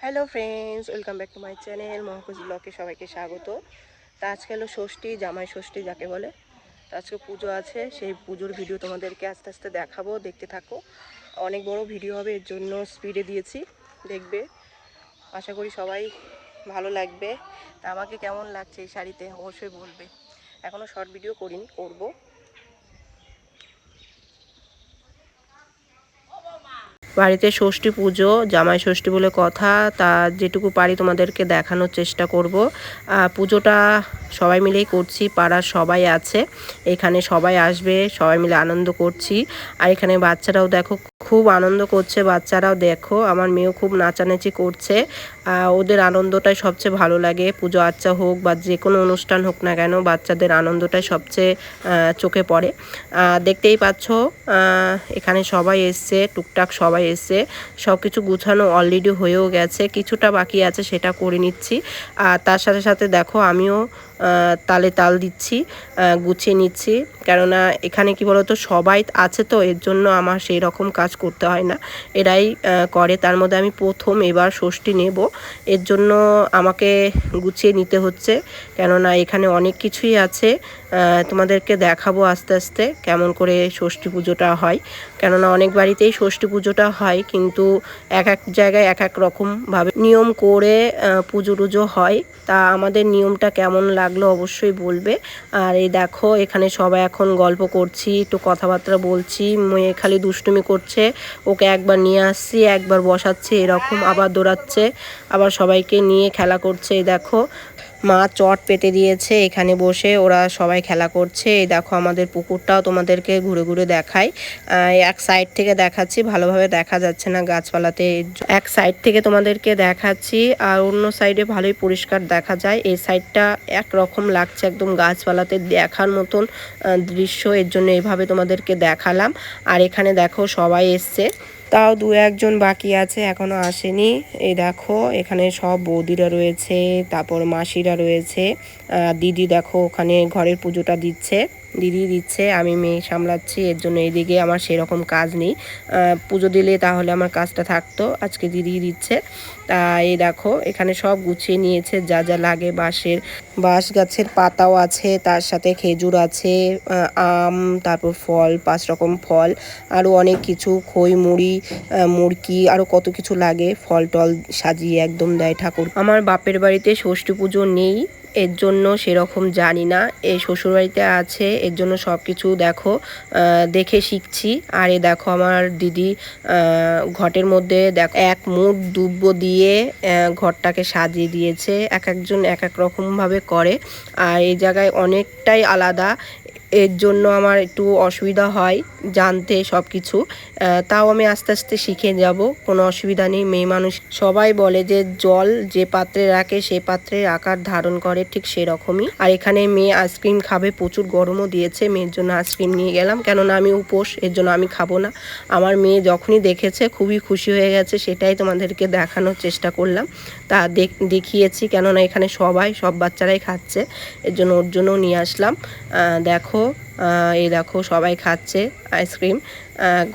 Hello friends, welcome back to my channel মহাকুজ ব্লগে সবাইকে স্বাগত। তা আজকে হলো ষষ্ঠী, জামাই ষষ্ঠী যাকে বলে। তো আজকে পুজো আছে, সেই পুজোর ভিডিও তোমাদেরকে আস্তে আস্তে দেখাবো, দেখতে থাকো। অনেক বড় ভিডিও হবে, এর জন্য স্পিডে দিয়েছি, দেখবে। আশা করি সবাই ভালো লাগবে। তা আমাকে কেমন লাগছে এই শাড়িতে অবশ্যই বলবে। এখনও শর্ট ভিডিও করিনি, করবো। বাড়িতে ষষ্ঠী পুজো, জামাই ষষ্ঠী বলে কথা। তা যেটুকু পারি তোমাদেরকে দেখানোর চেষ্টা করব। পুজোটা সবাই মিলেই করছি, পাড়ার সবাই আছে এখানে, সবাই আসবে, সবাই মিলে আনন্দ করছি। আর এখানে বাচ্চারাও দেখো খুব আনন্দ করছে, বাচ্চারাও দেখো, আমার মেয়েও খুব নাচানাচি করছে। ওদের আনন্দটাই সবচেয়ে ভালো লাগে। পুজো আচ্চা হোক বা যে কোনো অনুষ্ঠান হোক না কেন, বাচ্চাদের আনন্দটাই সবচেয়ে চোখে পড়ে। দেখতেই পাচ্ছ এখানে সবাই এসছে, টুকটাক সবাই এসছে, সব কিছু গুছানো অলরেডি হয়েও গেছে, কিছুটা বাকি আছে সেটা করে নিচ্ছি। আর তার সাথে সাথে দেখো আমিও তালে তাল দিচ্ছি, গুছিয়ে নিচ্ছি। কেননা এখানে কি বলতো সবাই আছে, তো এর জন্য আমার সেই রকম কাজ করতে হয় না, এরাই করে। তার মধ্যে আমি প্রথম এবার ষষ্ঠী নেব, এর জন্য আমাকে গুছিয়ে নিতে হচ্ছে। কেননা এখানে অনেক কিছুই আছে, তোমাদেরকে দেখাবো আস্তে আস্তে কেমন করে ষষ্ঠী পুজোটা হয়। কেননা অনেক বাড়িতেই ষষ্ঠী পুজোটা হয়, কিন্তু এক এক জায়গায় এক এক রকমভাবে নিয়ম করে পুজো টুজো হয়। তা আমাদের নিয়মটা কেমন লাগলো অবশ্যই বলবে। আর এই দেখো এখানে সবাই এখন গল্প করছি, একটু কথাবার্তা বলছি। মেয়ে খালি দুষ্টুমি করছে, ওকে একবার নিয়ে আসছি, একবার বসাচ্ছি, এরকম আবার দৌড়াচ্ছে, আবার সবাইকে নিয়ে খেলা করছে। এই দেখো মা চট পেতে দিয়েছে, এখানে বসে ওরা সবাই খেলা করছে। এই দেখো আমাদের পুকুরটাও তোমাদেরকে ঘুরে ঘুরে দেখাই। এক সাইড থেকে দেখাচ্ছি, ভালোভাবে দেখা যাচ্ছে না গাছপালাতে, এক সাইড থেকে তোমাদেরকে দেখাচ্ছি, আর অন্য সাইডে ভালোই পরিষ্কার দেখা যায়। এই সাইডটা একরকম লাগছে, একদম গাছপালাতে দেখার মতন দৃশ্য, এর জন্য এইভাবে তোমাদেরকে দেখালাম। আর এখানে দেখো সবাই এসছে, তাও দু একজন বাকি আছে, এখনো আসেনি। এই দেখো এখানে সব বৌদিরা রয়েছে, তারপর মাসিরা রয়েছে, দিদি দেখো ওখানে ঘরের পুজোটা দিচ্ছে, দিদি দিচ্ছে, আমি মেয়ে সামলাচ্ছি, এর জন্য এইদিকে আমার সেরকম কাজ নেই। পুজো দিলে তাহলে আমার কাজটা থাকতো, আজকে দিদি দিচ্ছে। তা এই দেখো এখানে সব গুছিয়ে নিয়েছে, যা যা লাগে। বাঁশ গাছের পাতাও আছে, তার সাথে খেজুর আছে, আম, তারপর ফল, 5 রকম ফল, আরও অনেক কিছু, খই মুড়ি, মুরকি, আরও কত কিছু লাগে। ফল টল সাজিয়ে একদম দেয় ঠাকুর। আমার বাপের বাড়িতে ষষ্ঠী পুজো নেই, এর জন্য সেরকম জানি না। এই শ্বশুরবাড়িতে আছে, এর জন্য সব কিছু দেখো দেখে শিখছি। আর এই দেখো আমার দিদি ঘটের মধ্যে দেখো এক মুঠ দুব্ব দিয়ে ঘরটাকে সাজিয়ে দিয়েছে। এক একজন এক এক রকমভাবে করে, আর এই জায়গায় অনেকটাই আলাদা, এর জন্য আমার একটু অসুবিধা হয় জানতে সব কিছু। তাও আমি আস্তে আস্তে শিখে যাব, কোনো অসুবিধা নেই। মেয়ে মানুষ, সবাই বলে যে জল যে পাত্রে রাখে সে পাত্রের আকার ধারণ করে, ঠিক সেরকমই। আর এখানে মেয়ে আইসক্রিম খাবে, প্রচুর গরমও দিয়েছে, মেয়ের জন্য আইসক্রিম নিয়ে গেলাম, কেননা আমি উপোস, এর জন্য আমি খাবো না। আমার মেয়ে যখনই দেখেছে খুবই খুশি হয়ে গেছে, সেটাই তোমাদেরকে দেখানোর চেষ্টা করলাম। তা দেখিয়েছি, কেননা এখানে সব বাচ্চারাই খাচ্ছে, এর জন্য ওর জন্যও নিয়ে আসলাম। দেখো এই দেখো সবাই খাচ্ছে আইসক্রিম,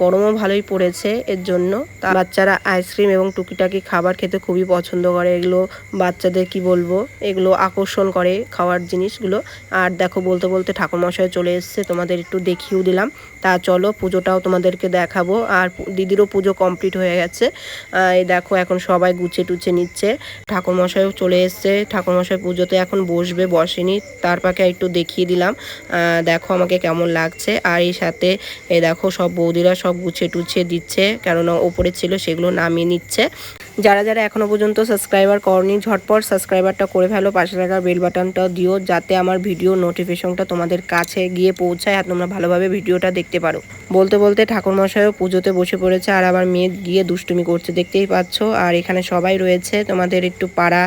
গরমও ভালোই পড়েছে, এর জন্য তা বাচ্চারা আইসক্রিম এবং টুকিটাকি খাবার খেতে খুবই পছন্দ করে। এগুলো বাচ্চাদের কি বলবো, এগুলো আকর্ষণ করে খাওয়ার জিনিসগুলো। আর দেখো বলতে বলতে ঠাকুরমশাই চলে এসছে, তোমাদের একটু দেখিয়েও দিলাম। তা চলো পুজোটাও তোমাদেরকে দেখাবো। আর দিদিরও পুজো কমপ্লিট হয়ে গেছে, এই দেখো এখন সবাই গুছিয়ে টুছিয়ে নিচ্ছে। ঠাকুরমশাইও চলে এসছে, ঠাকুরমশাই পুজোতে এখন বসেনি, তার পাকে একটু দেখিয়ে দিলাম। দেখো আমাকে কেমন লাগছে। আর এই সাথে এই দেখো সব বৌদিরা সব গুছিয়ে টুছিয়ে দিচ্ছে, কেননা ওপরে ছিল সেগুলো নামিয়ে নিচ্ছে। যারা যারা এখনও পর্যন্ত সাবস্ক্রাইবার করনি, ঝটপট সাবস্ক্রাইবারটা করে ফেলো, পাশে থাকা বেল বাটনটাও দিও, যাতে আমার ভিডিও নোটিফিকেশনটা তোমাদের কাছে গিয়ে পৌঁছায় আর তোমরা ভালোভাবে ভিডিওটা দেখতে পারো। বলতে বলতে ঠাকুরমশাইও পুজোতে বসে পড়েছে, আর আমার মেয়ে গিয়ে দুষ্টুমি করছে, দেখতেই পাচ্ছ। আর এখানে সবাই রয়েছে, তোমাদের একটু পাড়া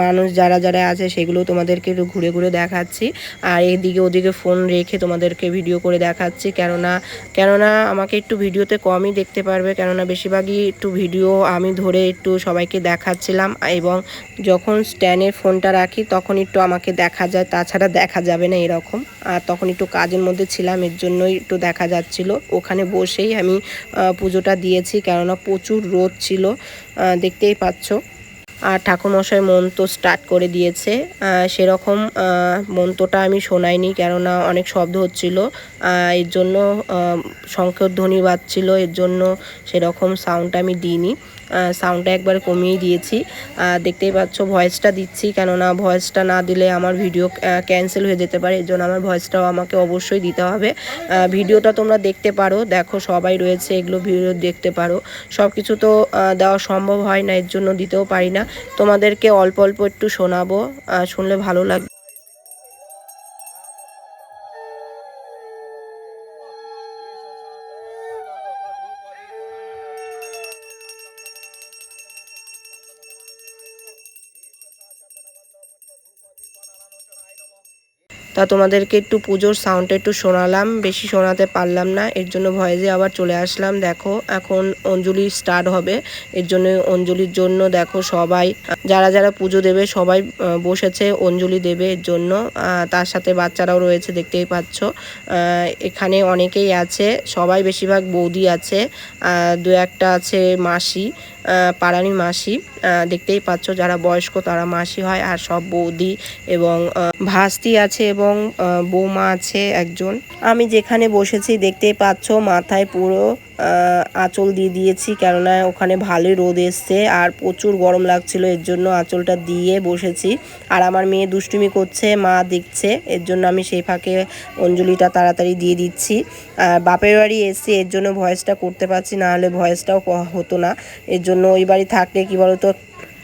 মানুষ যারা যারা আছে সেগুলো তোমাদেরকে একটু ঘুরে ঘুরে দেখাচ্ছি। আর এদিকে ওদিকে ফোন রেখে তোমাদেরকে ভিডিও করে দেখাচ্ছি, কেননা আমাকে একটু ভিডিওতে কমই দেখতে পারবে, কেননা বেশিরভাগই একটু ভিডিও আমি ধরে একটু সবাইকে দেখাচ্ছিলাম। এবং যখন স্ট্যান্ডের ফোনটা রাখি তখন একটু আমাকে দেখা যায়, তাছাড়া দেখা যাবে না এরকম। আর তখন একটু কাজের মধ্যে ছিলাম, এর জন্যই একটু দেখা যাচ্ছিল। ওখানে বসেই আমি পুজোটা দিয়েছি, কেননা প্রচুর রোদ ছিল, দেখতেই পাচ্ছ। আর ঠাকুরমশাই মন্ত্র স্টার্ট করে দিয়েছে। সেরকম মন্ত্রটা আমি শোনাইনি, কেননা অনেক শব্দ হচ্ছিল, এর জন্য শঙ্খের ধ্বনি বাজছিল, এর জন্য সেরকম সাউন্ডটা আমি দিইনি। সাউন্ডটা একবার কমিয়ে দিয়েছি। দেখতেই পাচ্ছ ভয়েসটা দিচ্ছি, কেননা ভয়েসটা না দিলে আমার ভিডিও ক্যান্সেল হয়ে যেতে পারে, এর জন্য আমার ভয়েসটাও আমাকে অবশ্যই দিতে হবে। ভিডিওটা তোমরা দেখতে পারো, দেখো সবাই রয়েছে, এগুলো ভিডিও দেখতে পারো। সব কিছু তো দেওয়া সম্ভব হয় না, এর জন্য দিতেও পারি না। তোমাদেরকে অল্প অল্প একটু শোনাবো, শুনলে ভালো লাগবে। তা তোমাদেরকে একটু পুজোর সাউন্ডটা একটু শোনালাম, বেশি শোনাতে পারলাম না, এর জন্য ভয়েসে আবার চলে আসলাম। দেখো এখন অঞ্জলি স্টার্ট হবে, এর জন্য অঞ্জলির জন্য দেখো সবাই যারা যারা পুজো দেবে সবাই বসেছে অঞ্জলি দেবে, এর জন্য তার সাথে বাচ্চারাও রয়েছে, দেখতেই পাচ্ছ। এখানে অনেকেই আছে, সবাই বেশিরভাগ বৌদি আছে, দু একটা আছে মাসি, পাড়ানি মাসি, দেখতেই পাচ্ছ যারা বয়স্ক তারা মাসি হয়, আর সব বৌদি এবং ভাস্তি আছে এবং বৌমা আছে একজন। আমি যেখানে বসেছি দেখতেই পাচ্ছ মাথায় পুরো আঁচল দিয়ে দিয়েছি, কেননা ওখানে ভালোই রোদ এসছে আর প্রচুর গরম লাগছিল, এর জন্য আঁচলটা দিয়ে বসেছি। আর আমার মেয়ে দুষ্টুমি করছে, মা দেখছে, এর জন্য আমি সেই ফাঁকে অঞ্জলিটা তাড়াতাড়ি দিয়ে দিচ্ছি। বাপের বাড়ি এসছি, এর জন্য ভয়েসটা করতে পারছি, না হলে ভয়েসটাও হতো না। এর জন্য ওই বাড়ি থাকলে কি বলতো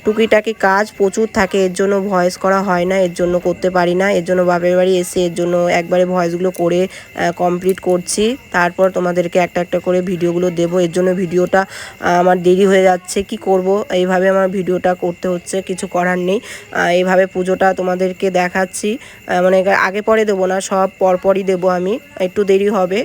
টুকিটাকি কাজ প্রচুর থাকে, এর জন্য ভয়েস করা হয় না, এর জন্য করতে পারি না। এর জন্য বাপের বাড়ি এসে এর জন্য একবারে ভয়েসগুলো করে কমপ্লিট করছি, তারপর তোমাদেরকে একটা একটা করে ভিডিওগুলো দেবো। এর জন্য ভিডিওটা আমার দেরি হয়ে যাচ্ছে, কি করব, এইভাবে আমার ভিডিওটা করতে হচ্ছে, কিছু করার নেই। এইভাবে পুজোটা তোমাদেরকে দেখাচ্ছি, মানে আগে পরে দেবো না, সব পরপরই দেবো, আমি একটু দেরি হবে।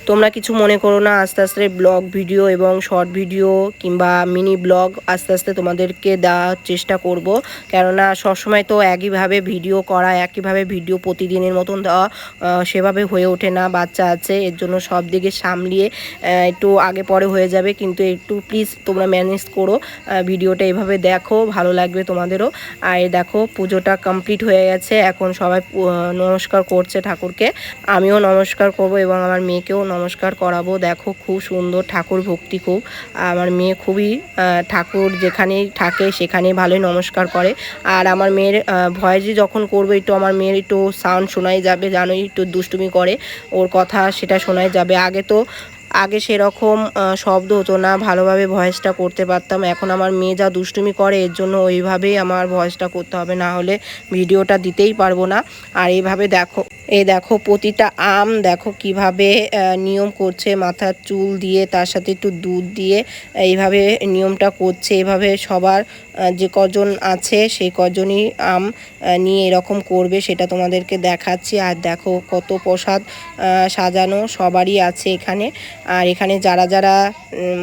তোমরা কিছু মনে করো না, আস্তে আস্তে ব্লগ ভিডিও এবং শর্ট ভিডিও কিংবা মিনি ব্লগ আস্তে আস্তে তোমাদেরকে দেওয়ার চেষ্টা করব, কেননা সবসময় তো একইভাবে ভিডিও করা, একইভাবে ভিডিও প্রতিদিনের মতন দেওয়া সেভাবে হয়ে ওঠে না, বাচ্চা আছে, এর জন্য সব দিকে সামলিয়ে একটু আগে পরে হয়ে যাবে, কিন্তু একটু প্লিজ তোমরা ম্যানেজ করো, ভিডিওটা এইভাবে দেখো, ভালো লাগবে তোমাদেরও। আর দেখো পুজোটা কমপ্লিট হয়ে গেছে, এখন সবাই নমস্কার করছে ঠাকুরকে, আমিও নমস্কার করব এবং আমার মেয়েকেও নমস্কার করাবো। দেখো খুব সুন্দর ঠাকুর ভক্তি, খুব আমার মেয়ে খুবই ঠাকুর যেখানেই থাকে সেখানেই ভালোই নমস্কার করে। আর আমার মেয়ের ভয়েসই যখন করবো একটু আমার মেয়ের একটু সাউন্ড শোনাই যাবে, জানোই একটু দুষ্টুমি করে, ওর কথা সেটা শোনাই যাবে। আগে সেরকম শব্দ হতো না, ভালোভাবে ভয়েসটা করতে পারতাম। এখন আমার মেয়ে যা দুষ্টুমি করে এর জন্য ওইভাবেই আমার ভয়েসটা করতে হবে, না হলে ভিডিওটা দিতেই পারবো না। আর এইভাবে দেখো, দেখো প্রতিটা আম দেখো কিভাবে নিয়ম করছে, মাথার চুল দিয়ে তার সাথে একটু দুধ দিয়ে এইভাবে নিয়মটা করছে। এভাবে সবার যে কজন আছে সেই কজনই আম নিয়ে এরকম করবে, সেটা তোমাদেরকে দেখাচ্ছি। আর দেখো কত প্রসাদ সাজানো সবারই আছে এখানে। আর এখানে যারা যারা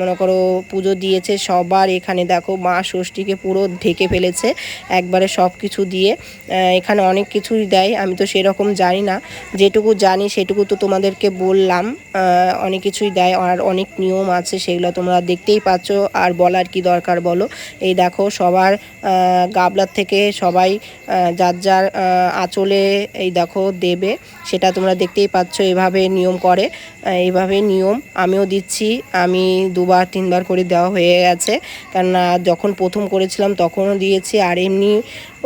মনে করো পুজো দিয়েছে সবার এখানে দেখো মা ষষ্ঠীকে পুরো ঢেকে ফেলেছে একবারে সব কিছু দিয়ে। এখানে অনেক কিছুই দেয়, আমি তো সেরকম জানি না, যেটুকু জানি সেটুকু তো তোমাদেরকে বললাম। অনেক কিছুই দেয় আর অনেক নিয়ম আছে, সেগুলো তোমরা দেখতেই পাচ্ছ, আর বলার কি দরকার বলো। এই দেখো সবার গাবলার থেকে সবাই যার যার আঁচলে এই দেখো দেবে, সেটা তোমরা দেখতেই পাচ্ছ। এভাবে নিয়ম করে, এইভাবে নিয়ম আমিও দিচ্ছি, আমি 2বার 3বার করে দেওয়া হয়ে গেছে, কেননা যখন প্রথম করেছিলাম তখনও দিয়েছি। আর এমনি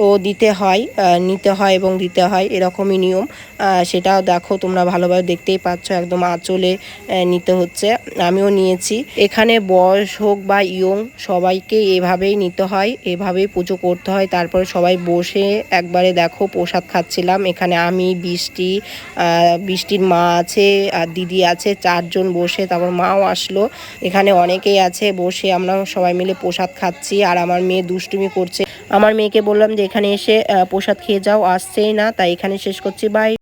ও দিতে হয়, নিতে হয় এবং দিতে হয়, এরকমই নিয়ম। সেটাও দেখো তোমরা ভালোভাবে দেখতেই পাচ্ছ, একদম আঁচলে নিতে হচ্ছে, আমিও নিয়েছি। এখানে বয়স হোক বা ইয়ং সবাইকে এভাবেই নিতে হয়, এভাবেই পুজো করতে হয়। তারপরে সবাই বসে একবারে দেখো প্রসাদ খাচ্ছিলাম। এখানে আমি বৃষ্টির মা আছে আর দিদি আছে, 4 জন বসে, তারপর মাও আসলো, এখানে অনেকেই আছে বসে, আমরা সবাই মিলে প্রসাদ খাচ্ছি। আর আমার মেয়ে দুষ্টুমি করছে, আমার মেয়েকে বললাম যে এখানে এসে প্রসাদ খেয়ে যাও, আসছেই না, তাই এখানে শেষ করছি, বাই।